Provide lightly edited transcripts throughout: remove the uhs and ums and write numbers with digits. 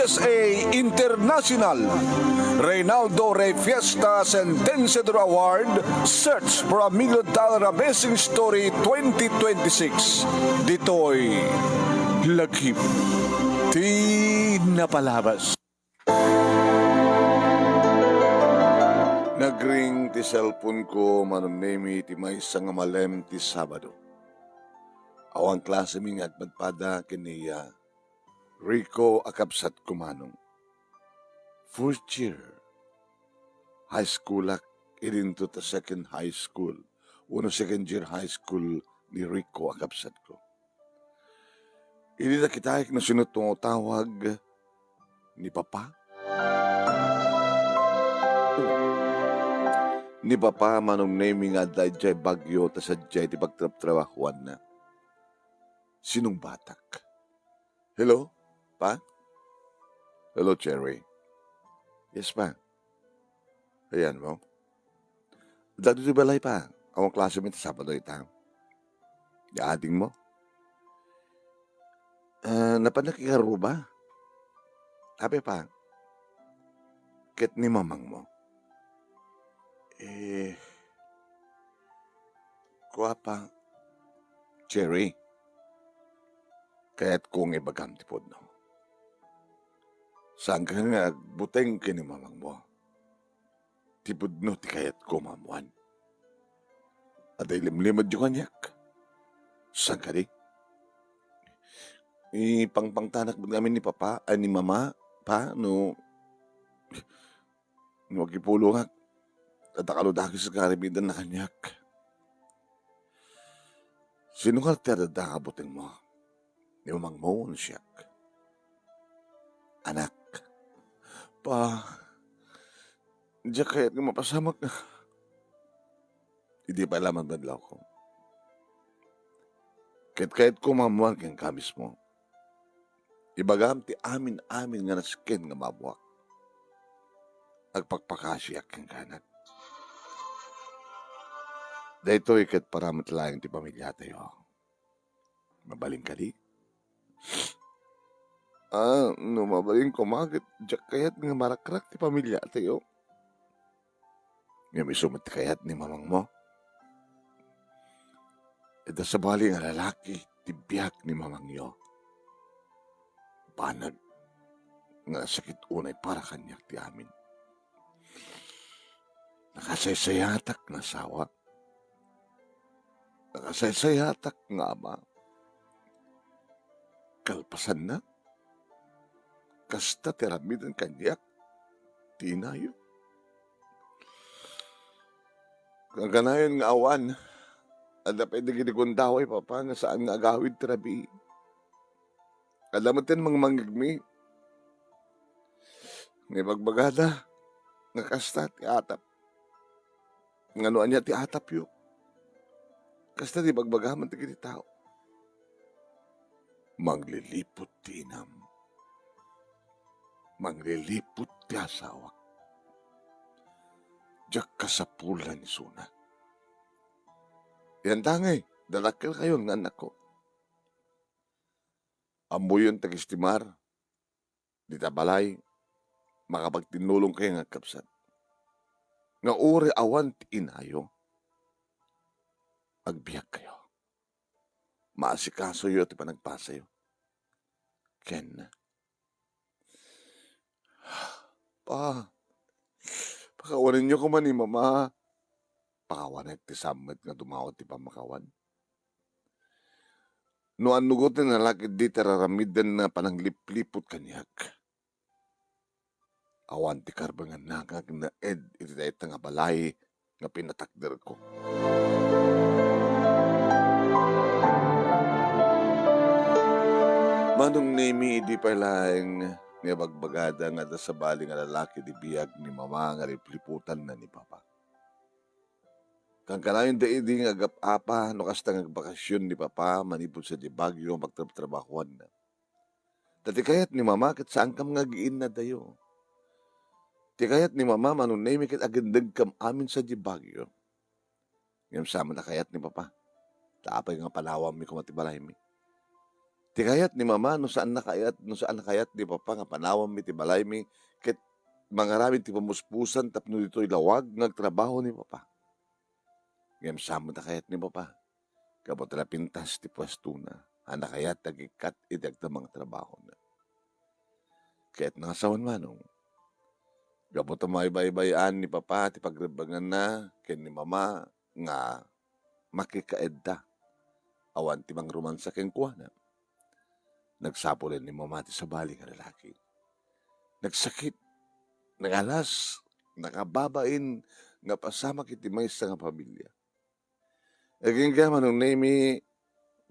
USA International Reynaldo Rey Fiesta Sentenciador Award Search for a $1 Million Amazing Story 2026. Dito'y Lagip Di Napalabas. Nagring ti cellphone ko manunemi ti may nga malem ti Sabado. Awang klase mi at magpada kiniya Rico akapsat kumanong. First year, high school ak irinto ta second high school. Second year high school ni Rico akapsat ko. Hindi na kita na sinutong tawag ni Papa. Ni Papa manong naming nga dahil bagyo ta sa jay ti pagtrabahuan na. Sinong batak? Hello, Pa? Hello, Cherry. Yes, Pa. Ayan mo. Dado di balay, Pa. Awang klase mo ito Sabado ita. Yaading mo. Napanakikaro ba? Ape, Pa. Ket ni mamang mo. Kuha pa. Cherry. Kaya't kung ibagam tipod no. Saan ka nga buteng kinimamang mo? Tipod no ti kayat ko mamuan. At ay limlimad yung kanyak. Saan ka di? Ipangpangtanak mo namin ni Papa, ay ni Mama, Pa, no magipulungan. At akaludaki sa karibidan na kanyak. Sino ka tiyadada buteng mo? Ni Mamang mo, siyak. Anak. Pa. Diyan kaya't nga mapasamak na. Hindi pa alam ang badlaw ko. Kahit kumamuan kang kamis mo. Ibagam ti amin nga naskin nga mabuak. Agpagpakasyak kang kanak. Dahito ikat para matlayang ti pamilya tayo. Mabaling ka di? No mabaling kumagit. Diyak kayat nga marakrak ti pamilya tayo. Nga may sumat kayat ni mamang mo. Ito sa bali nga lalaki, tibyak ni mamang yo. Banag nga sakit unay para kanyak ti amin. Nakasaysayatak na sawa. Nakasaysayatak nga ama. Kalpasan na. Kasta teramidan kanyak. Tinayo. Kaganayon nga awan. Ada pwede ginikundaway Papa nga saan nga agawid terabi. Alamatin mga manggagmi. Nga bagbagada. Nga kasta ti atap. Nga noan niya ti atap yun. Kasta di bagbagaman ti kiti tao. Manglilipot ti inam. Manglilipot ti asawa. Diyak kasapulan ni Suna. Yan tangay, dalakil kayo ng anak ko. Amboy yung tagistimar. Di tabalay, makapagtinulong kayo ng kapsat. Nga uri awan ti inayo. Agbiyak kayo. Maasikaso yun at panagpasayo. Ken. Pa. Pakawanin niyo ko man ni Mama. Pakawanan ti samit nga dumawat ti pamakawan. No anugotin na lakid di tararamidan na pananglip-lipot kanyak. Awan ti karbangan nakag na ed iti nga balay nga pinatakder ko. Manong nemi di palang nga bagbagada nga da sa bali nga lalaki di biyag ni Mama nga lipliputan na ni Papa. Kang kanayon da idi nga agap-apa no kasta nga bakasyon ni Papa manipod sa di Baguio magtrabahuan na. Dati kayat ni Mama kat saan kam nga giin na dayo. Ti kayat ni Mama manong nemi kat agendag kam amin sa di Baguio. Ngayon sama na kayat ni Papa. Taapay nga panawam mi kumatibalay mi. Ti kayat ni mama no saan nakayat ni papa nga panawam mi ti balay mi ket mangaramid ti pamuspusan tapno ditoy lawag ngagtrabaho ni papa. Ngem samo na kayat ni papa. Kabot na pintas ti pwesto na. Ana kayat tagikat idag ta mga trabaho na. Kaya't nangasawan manong. Kabot na maibay-bayan ni papa ti pagrebangan na ken ni mama nga makikaedda. Awan ti mangrumansa ken kuana. Nagsapulin ni mama ti sabali nga lalaki. Nagsakit, nagalas, nakababain, nga pasama kiti maysa nga pamilya. Aging gaman nung nemi,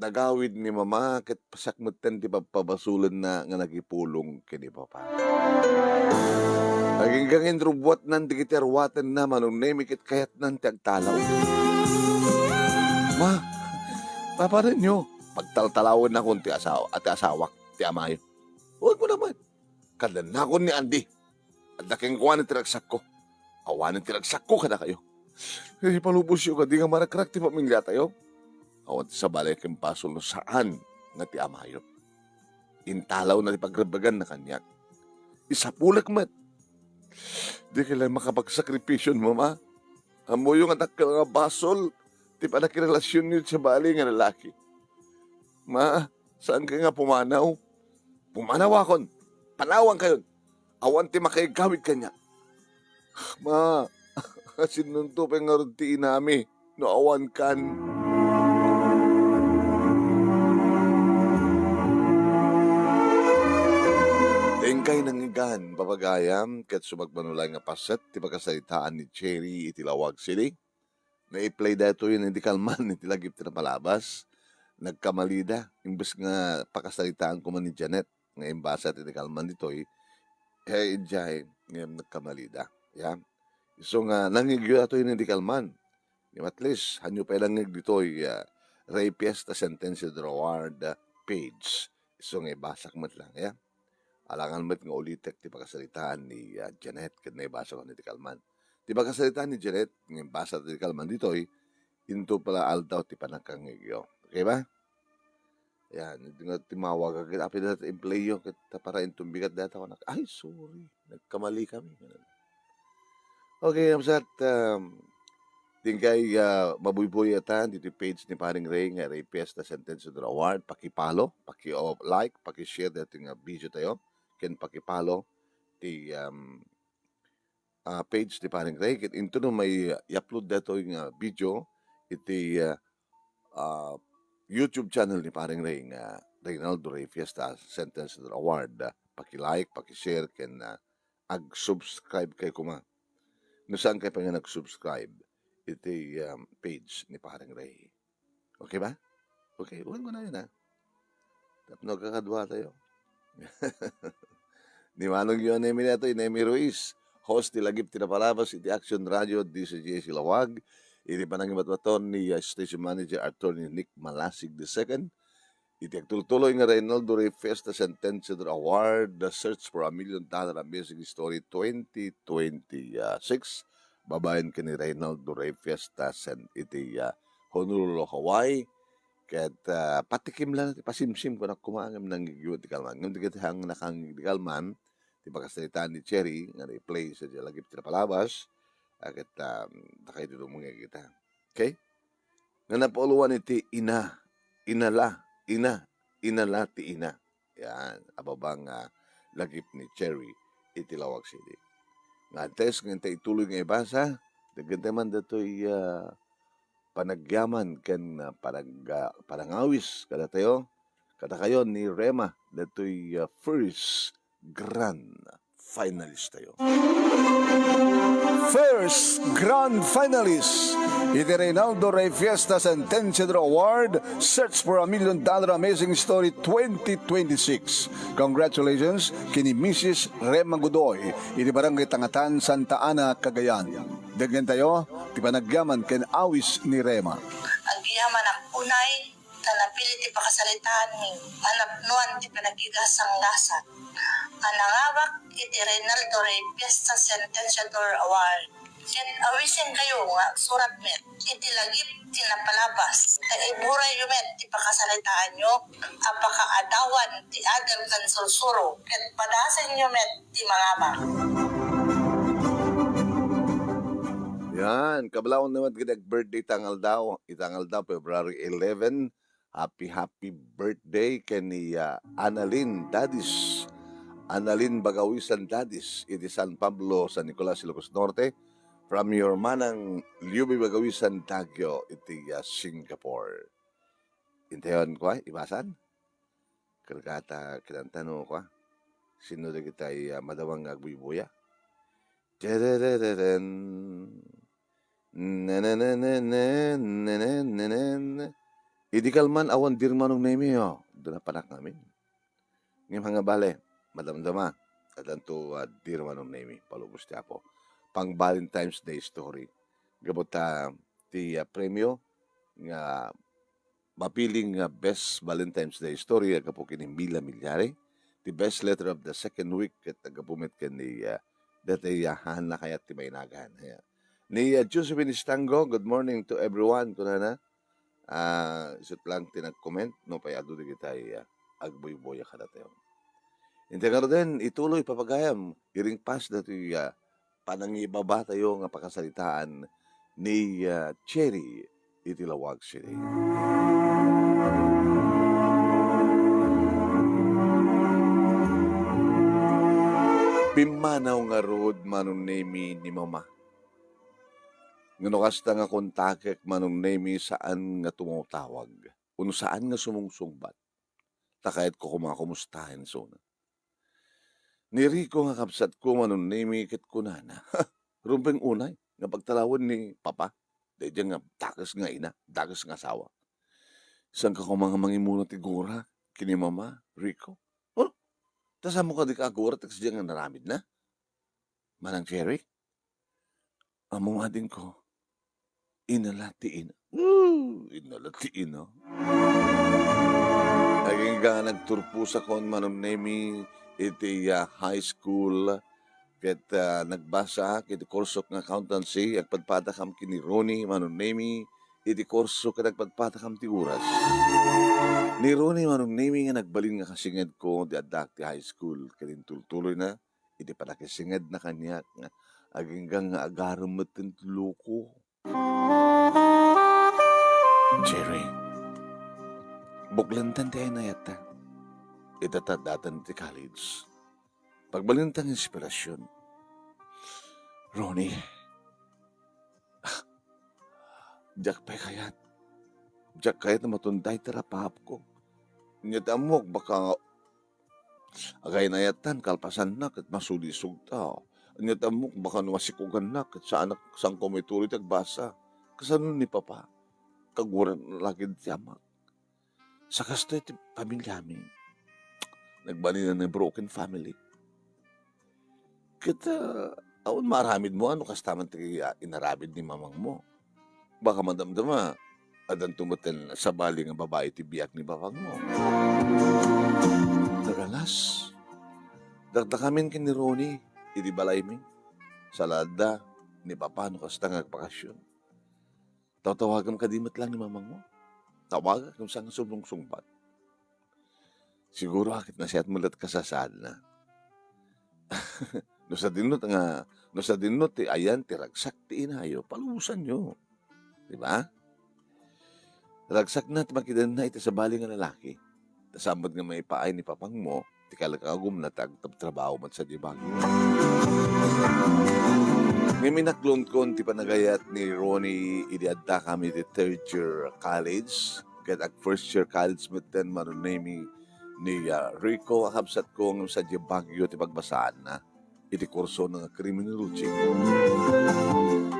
nagawid ni mama, kat pasakmutan ti pagpabasulan na nga nagipulong kini papa. Aging gangin rubuat nan ti kitarwatan na manong nemi kit kayat nan ti agtalaw. Ma, papa rin nyo, pagtaltalawin na kung ti asawak, ti amayo. Huwag mo naman. Kalanakon ni Andy. At naking kuha ng tiragsak ko. Awan ng tiragsak ko kada kayo. Kasi palubos yun ka, di nga marakrak ti pamilya tayo. Awan ti sa balay kang pasol no saan nga ti amayo. Intalaw na ti pagrebagan na kanyak. Isapulak mat. Di kailan makapagsakripisyon mo, ma. Amo yung anak ka nga basol. Ti pa nakirelasyon yun sa balay nga lalaki. Ma, saan ka nga pumanaw? Pumanaw akon. Panawang kayon. Awan ti makaigawid kanya. Ma, sinunto pa nga ti inami. No awan kan. Tingkay nangigan, papagayam, kat sumagmanulay nga paset, ti pagkasalitaan ni Cherry itilawag City. Na-i-play dato yun, hindi kalman, itilagip ti na palabas. Nagkamalida, imbes nga pakasalitaan ko man ni Janet, nga imbasa ti kalman ditoy, ijay, ngayon nagkamalida. Yeah? So nga, nangigyo dato yun hindi kalman. At least, hanyo pa lang ditoy, rapist na sentence the reward page. So nga, ibasak mat lang, yeah? Alangan mat nga ulitek ti pakasalitaan ni Janet, kad na ibasa ko ni Kalman. Ti pakasalitaan ni Janet, nga ibasa ti Kalman ditoy, into pala aldaw ti panakangigyo. Okay ba? Yan, nga timawag agad api na employee kita para intumbigat data ko ay sorry, nagkamali kami. Okay, amsat tingkay mabuyboy atan dito page ni Paring Ray nga rapist na sentence to the award, pakipalo, paki-like, paki-share dito nga video tayo, ken pakipalo ti page ni Paring Ray, ken into no may i-upload dito nga video iti YouTube channel ni Paring Ray nga Reynaldo Ray Fiesta Sentence to the Award. Paki-like, paki-share, ken ag-subscribe kay kuma. No saan kayo pa nga nag-subscribe? Iti page ni Paring Ray. Okay ba? Okay, huwag mo na yun ha. Tapno kakadwa tayo. Ni Manong yun Nemi na ito, Nemi Ruiz. Host ni Lagip Tinapalabas, iti Action Radio, DCJ Silawag. Iti panangimatwaton ni Station Manager Attorney Nick Malasig II. Iti agtultuloy nga Reynaldo Ray Fiesta Sentence Award, The Search for $1 Million Amazing Story 2026. Babayan ka ni Reynaldo Ray Fiesta iti Honolulu, Hawaii. Kat patikim lang, pasimsim ko na kumangam ng gigyo ti Kalman. Ngayon ti hang nakang ti Kalman, ti pakasalitaan ni Cherry, nga replay sa Lagip Tinapalabas. Agad nakay dito mga kita. Okay? Nga napauluan iti inala ti ina. Yan, ababang lagip ni Cherry iti Lawag City. Nga test, nga ituloy nga ibasa, daganda man dato'y panagyaman ken parangawis kada kayo ni Rema dato'y first grand finalist tayo. First Grand Finalist, iti Reynaldo Ray Fiesta Sentenciador Award, Search for $1 Million Amazing Story 2026. Congratulations kini Mrs. Rema Godoy, iti Barangay Tangatan, Santa Ana, Cagayan. Dagyan tayo, ti panagyaman ken awis ni Rema. Ang giyaman ang unay, tanapili ti pakasalitaan ni anapnuan ti panagigasang lasat. Anangawak iti Reynaldo Ray Fiesta Sentenciador Award. Ket awisin kayo nga surat met. Itilagip tinapalabas. Iburay yung met, ipakasalitaan nyo. Apakaadawan ti adal kan sursuro. Ket padasan nyo met, ti mangama. Yan, kabalaon naman kinag birthday tangal daw. Itangal daw, February 11. Happy birthday kani Annalyn Dadis. Annalyn Bagawisan Dadis. Iti San Pablo, San Nicolas, Ilocos Norte. From your manang Liubi Bagawisan Tagyo, iti Singapore. Intayon ko, ibasan? Kargata, kinantano ko, sino na kita madawang agbuibuya? Tadadadadam. Idi kalman awan dirmanong nemi yo. Doon na panak namin. Ngayon mga bale, madamdama. Adanto dirmanong nemi. Palubos niya po. Pang Valentine's Day story. Gabot ti premyo nga mapiling best Valentine's Day story agapo kini Mila Milyari. The best letter of the second week at agapumit ka ni datayahan na kaya ti mainagan. Ni Josephine Istango, good morning to everyone. Kunana, isut lang tinag-comment, no, payado di kita agboy-boya ka dati. Hindi nga rin, ituloy papagayam, iring pas na ito panangibaba tayo nga pakasalitaan ni Cherry Itilawag City. Pimanaw nga road manong nemi ni mama. Ngano kasta nga kontakek manong nemi saan nga tumutawag. Uno saan nga sumungsungbat. Takayat ko kumakumustahin so na. Ni Rico nga kapsat ko manong nemi kit kunana. Rumpeng unay nga pagtalawon ni papa. Dahil nga takas nga ina, takas nga asawa. Isang ka mga mangimunot igura kini mama, Rico. Tas mo ka di ka agura, tas diyan nga naramid na. Manang Cherry, amo nga din ko, inalatiin. Inalatiin, no? Aging nga nagturpusa kon manong nemi iti high school, ket nagbasa, kiti korsok ng accountancy, agpadpadakam kini Ronnie manong nemi, iti korso ka nagpadpadakam ti uras. Ni Ronnie manong nemi nga nagbalin nga kasinged ko di adak ti high school, kalin tultuloy na, iti panakisinged na kanya, nga aging nga agaram matin loko. Jerry, buklantan tayo na yata. Itatadatan ti college. Pagbalintang inspirasyon. Ronnie, Jack pa kayat. Jack kayat na matunday tarapahap ko. Nyadamok baka agay na yatan kalpasan na kat masulisog tao. Nyadamok baka nuwasikugan na kat sa anak sang kumituloy tagbasa. Kasano ni papa? Kaguran lagi tiyamak. Sa kasto iti pamilya mi. Nagbani na ng broken family. Kita, awan maramid mo, ano kastaman ti inarabid ni mamang mo. Baka madamdama, adan tumaten sa bali nga babae ti biyak ni babang mo. Nagalas, dagdakamin kin ni Ronnie, iti balay mi, sa lada, ni papa, ano kasta nga agpakasyon. Tawagam ka dimat lang ni mamang mo. Tawagan kung saan sumlong-sungbat. Siguro akit na siya at mulat kasasad na. No sa dinot, ayan, tiragsak ti inayo, palusan nyo. Diba? Ragsak na at makidan na ito sa bali nga lalaki. Tasambad nga may paay ni papang mo, ti kalakagum na tagtrabaho mat sa dibag. Ngayon minaklon ko ti panagayat ni Ronnie, idiadda kami ti third year college. Kat ag first year college mit den marunemi ni Rico akabsat ko ng sa Baguio ti pagbasaan na iti kurso ng criminology.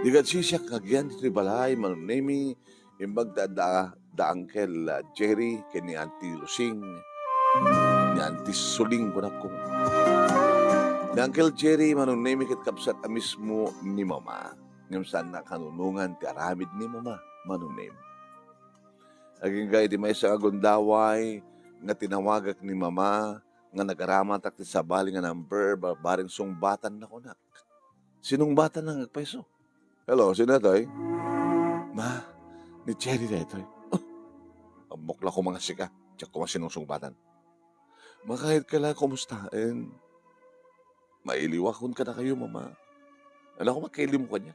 Digat siya kagyan ti balay manunemi imbag da Uncle Jerry kani Auntie Lusing ni Auntie Suling ko na ko. Ni Uncle Jerry manunemi kit kapsat mismo ni mama ngam saan na kanunungan ti aramid ni mama manunemi. Aging gaya di may sa agundaway nga tinawagak ni mama nga nagaramatak ti sabali nga number baring sungbatan na kunak. Sinong batan na nagpaiso? Hello, sinatoy? Ma, ni Cherry na ito. Amok lang ko mga sika. Tiyak ko masinungsungbatan. Makahit ka lang kumustahin. Mailiwakon ka na kayo, mama. Ano ko makailim ko niya?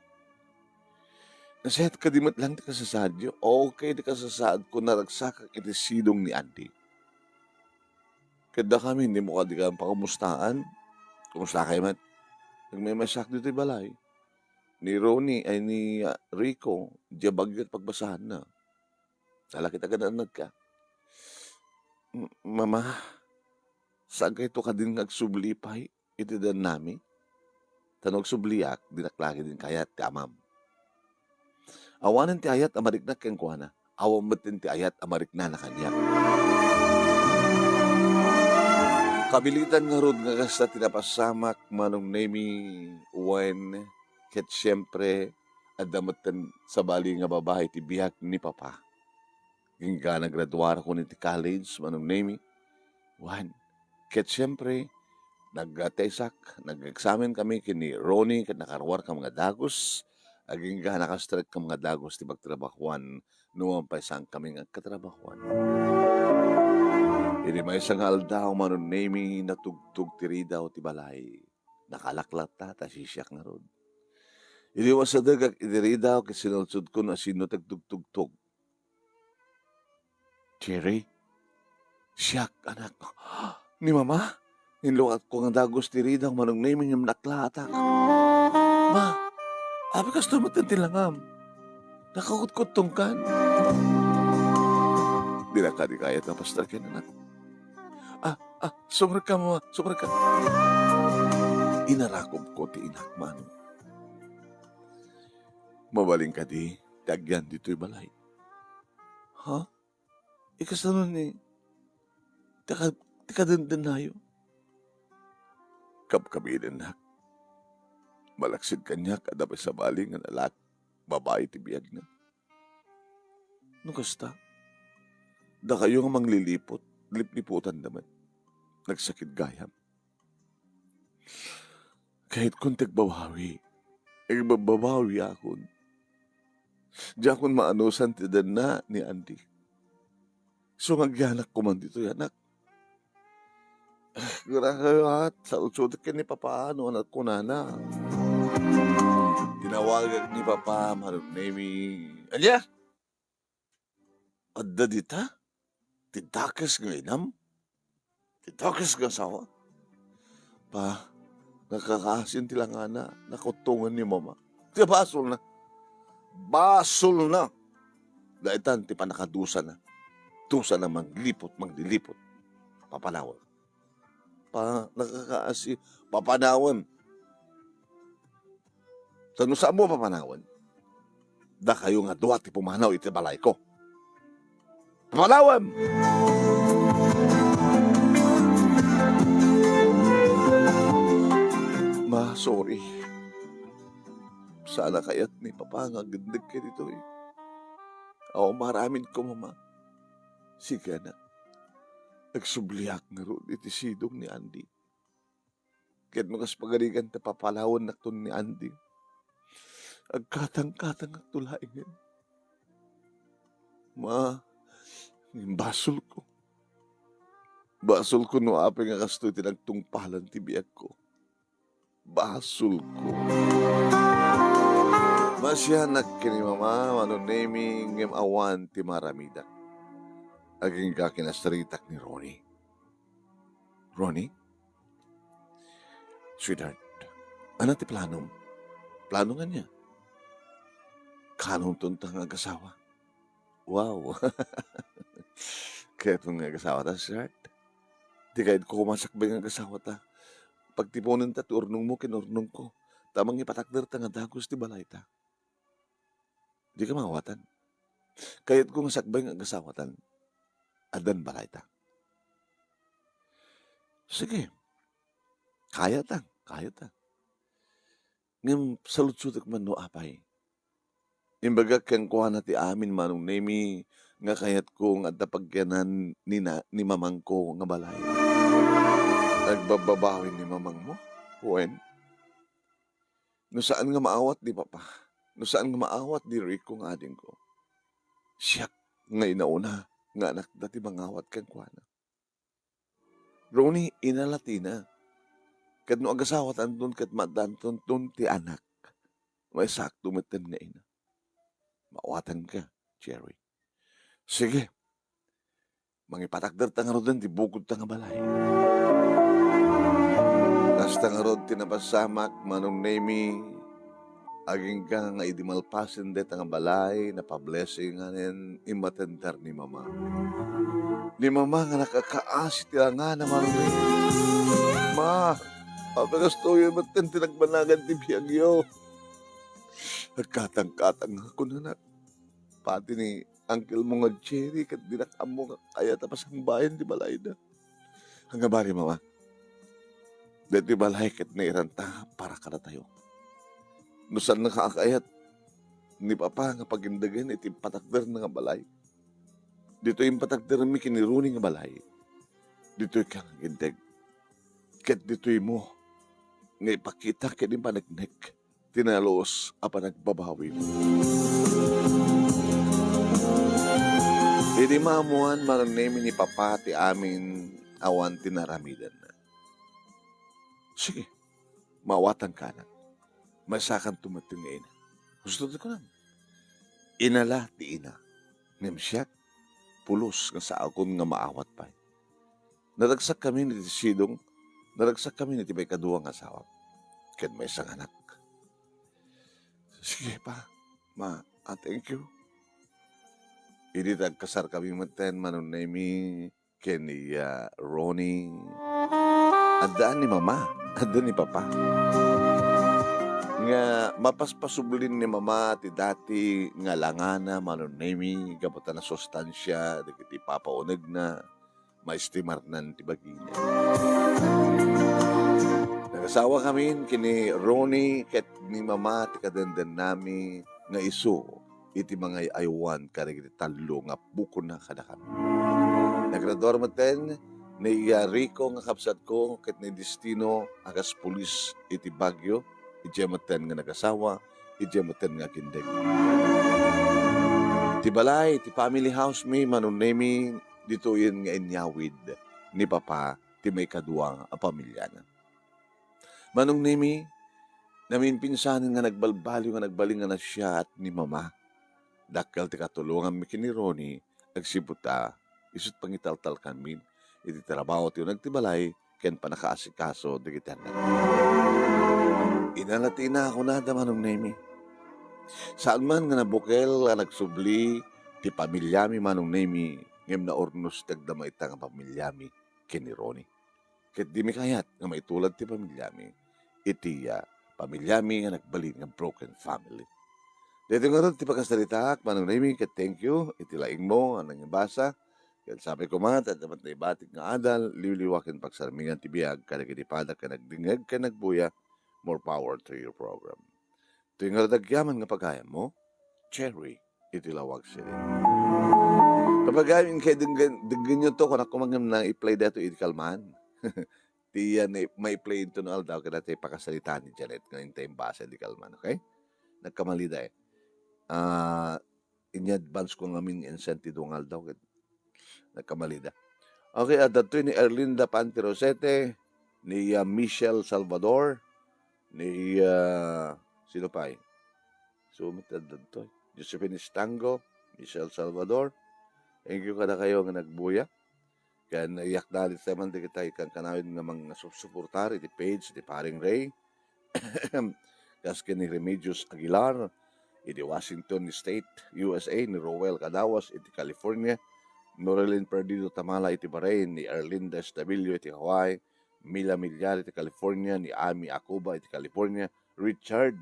Nasihat ka di lang di ka sa sadyo. Okay di ka sa saad ko naragsak ang itisidong ni Andy. Kada kami, hindi mo ka di ka pakamustaan. Kumusta kayo man? Nagmemasak dito yung balay. Ni Ronnie ay ni Rico, diya bagyo at pagbasahan na. Nala kita gananad ka. Mama, saan kayo ka din nagsublipay? Ito din nami. Tanog subliak, dinaklaki din kayat kamam. Awanan ti ayat amariknak keng kuana. Awan batin ti ayat amarikna na kanya. Kabilitan nga rod nga kasta tinapasamak manong nemi when ket siyempre adamatan sa bali nga babae ti bihag ni Papa. Hingga naggraduar ko ni ti college manong nemi. Wan, ket siyempre nagtesak, nag-examine kami kini Ronnie ket nakarwar ka mga dagos. Aging ga nakastrek ka mga dagos ti magtrabahuan nuwang paisang kami nga katrabahuan. Ini may isang aldaw manon nemi natugtog tiri daw ti balay. Nakalaklat ta sisyak nga rod. Ini sa dagag itiri daw kisinulsud ko na sino tagtugtugtog. Cherry, siyak anak. Ni mama, nilukat ko nga dagos tiri daw manong nemi yung naklata. Ma, abi kas tumatan tilangam. Nakakot-kot tungkan. Di na ka di kaya na pastor ka na. Sumra ka mo, sumra ka. Inarakob ko ti inakman. Mabaling ka di, tagyan dito'y balay. Ha? Ikas na nun eh. Tika dandayo. Kapkabilin na. Malaksid kanya kadapay sa baling nga nalak. Babae ti biyag na. No kasta? Da kayo nga manglilipot. Lipliputan naman. Nagsakit gayam. Kahit kung tagbabawi. Babawi akon. Di akon maanusan ti na ni Andy. So ngagyanak ko man dito yanak. Grahat. Sa utsudik ka ni Papaano anak ko nana. Tinawagan ni Papa marunong nemi. Anya? Adda dita? Tidakas nga inam? Tidakas nga sawa? Pa, nakakasin tila nga na, nakutungan ni mama. Tiya basol na. Basol na. Daitan, ti pa nakadusa na. Dusa na manglipot, manglilipot. Papanawan. Pa, nakakaasi, papanawan. Tano saan mo papanawan? Da kayo nga duwa ti pumanaw iti balay ko. Papanawan! Ma, sorry. Sana kaya't ni Papa nga gandag ka dito eh. Ako maramin ko, mama. Sige na. Nagsubliak nga ron iti sidong ni Andy. Kaya't magas pagaligan ta papalawan na to ni Andy. Agkatang-katang at tulaingin. Ma, basol ko. Basol ko no apay nga kastoy tinagtungpalan ti biyak ko. Basol ko. Masyanak kini mama, manunemi ngem awan ti maramida. Aging ka kinastaritak ni Ronnie. Ronnie? Sweetheart, ano ti planom? Plano nga niya. Kanong tuntang agasawa. Wow. Kaya itong agasawa ta, sweetheart. Di kahit ko kumasakbay ng agasawa ta. Pagtipunin ta, turnong mo, kinurnong ko. Tamang ipatakder ta nga dagos ti balay ta. Di ka mawatan. Kahit ko masakbay ng agasawa ta, adan balay ta. Sige. Kaya ta. Ngam salut-sutak man no apay. Imbaga kang kuha na ti amin manong nemi nga kayat ko nga tapagyanan ni mamang ko nga balay. Nagbababawin ni mamang mo? When? No saan nga maawat ni Papa? no saan nga maawat ni Rico nga ading ko. Siya nga inauna nga anak dati mangawat kan kuana. Ronnie, inalatina. Kad no agasawat andun kat madanton tun ti anak. May sakto meten nga ina. Maawatan ka, Cherry. Sige. Mangipatakder ta nga rodin ti bukod ta nga balay. Kasta nga rod tinapasamak manong nemi aging ka nga idimalpasin det nga balay na pa-blessinganin imatenter ni mama. Ni mama nga nakakaas ti nga na manong nemi. Ma, apagastoy maten tinagbanagan ti biyagyo. Nagkatang-katang ako na pati ni uncle mo nga Jerry kat dinakam mo nga kaya tapas ang bayan di balay na. Hanggang bari mama. Dati balay kat nairanta para ka na tayo. Nusan nakakayat ni papa nga pagindagan iti patakder na nga balay. Dito yung patakder mi kiniruni nga balay. Dito yung kang gindag. Kat dito yung mo nga ipakita kat yung panagnek. Tinalos apa nagbabawi mo. Hindi maamuan manang name ni papa ti amin awan tinaramidan na. Sige, mawatan ka na. Masakan tumating nga ina. Gusto ko na. Inala ti ina. Nemsyak, pulos nga sa akon nga maawat pa. Naragsak kami ni Sidong, naragsak kami ni Tibay kaduwang asawa. Ken may isang anak. Sige pa, ma, thank you. Hindi nagkasar kami maten manon na imi keni Ronnie. Adaan ni mama, adaan ni papa. Nga mapaspasublin ni mama ti dati nga langana manon na imi gabutan na sustansya dagiti papauneg na maestimar nan ti bagina. Nagasawa kami kini Ronnie ket ni mama ti kadenden nami nga iso iti mga aywan karigiti talo nga buko na kada kami. Nagrador maten ni Rico nga kapsat ko ket ni Destino agas pulis iti Baguio iti maten nga nagasawa iti maten nga kindig. Ti balay ti family house mi manunemi dito yun nga inyawid ni papa ti may kaduwang a pamilya na. Manong nemi namin pinsanin nga nagbalbalyo nga nagbaling nga na siya at ni mama. Dakkel ti katulungan mi kini Ronnie agsibuta isut pangitaltal kanmin iti trabaho ti nagtibalay ken panakaasikaso digiti anak. Inalatina ako na manong nemi. Saan man nga nabukel nga nagsubli ti pamilyami manong nemi ngem na ornos dagdama ita nga pamilyami kini Ronnie. Ket di mi kayat nga maitulad ti pamilyami iti pamilyami nga nagbalin nga broken family. Dito nga ron, ti pagkasalitak, manong nami, ket thank you, iti laing mo, anang ibasa, ket sabi ko mga, tatamat na ibatik nga adal, liwliwakin pagsarmingan ti biyag, kanagitipadak, kanagdingag, kanagbuya, more power to your program. Ito yung radagyaman nga pagkaya mo, Cherry, iti lawag sila. Kapagayin kay dinggan nyo to, kung ako mangam na i-play dito, iti kalman. Ti may play ito no aldaw, kada tayo pakasalita ni Janet, ngayon tayong basa, iti kalman, okay? Nagkamalida eh. In-advance ko ngamin insentido ng aldaw. Nagkamalida. Okay, at dito ni Erlinda Pantirosete, ni Michelle Salvador, ni sino pa eh? Sumitad dito. Josephine Estango, Michelle Salvador. Thank you kada kayo nga nagbuya. Kaya naiyak na dito naman di kita ikan kanawin nga mga suportar, iti page, iti paring Ray. Kaske ni Remedios Aguilar, iti Washington State, USA, ni Rowell Cadawas, iti California, Norelyn Perdido Tamala, iti Bahrain, ni Erlinda Estabilio, iti Hawaii, Mila Milyar, iti California, ni Ami Akuba, iti California, Richard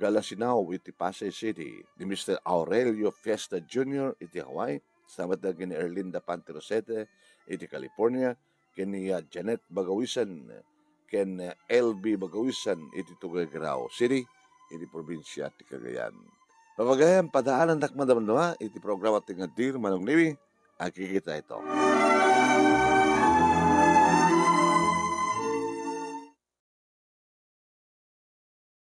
Galasinao, iti Pasay City, ni Mr. Aurelio Fiesta Jr., iti Hawaii, sabat na ni Erlinda Pantirosete, iti California, kini Janet Bagawisan, ken LB Bagawisan, iti Tuguegarao City, iti probinsya ti Cagayan. Papagayan, padaanan dakmadamdama, iti programa ti nga dir manong niwi, akikita ito.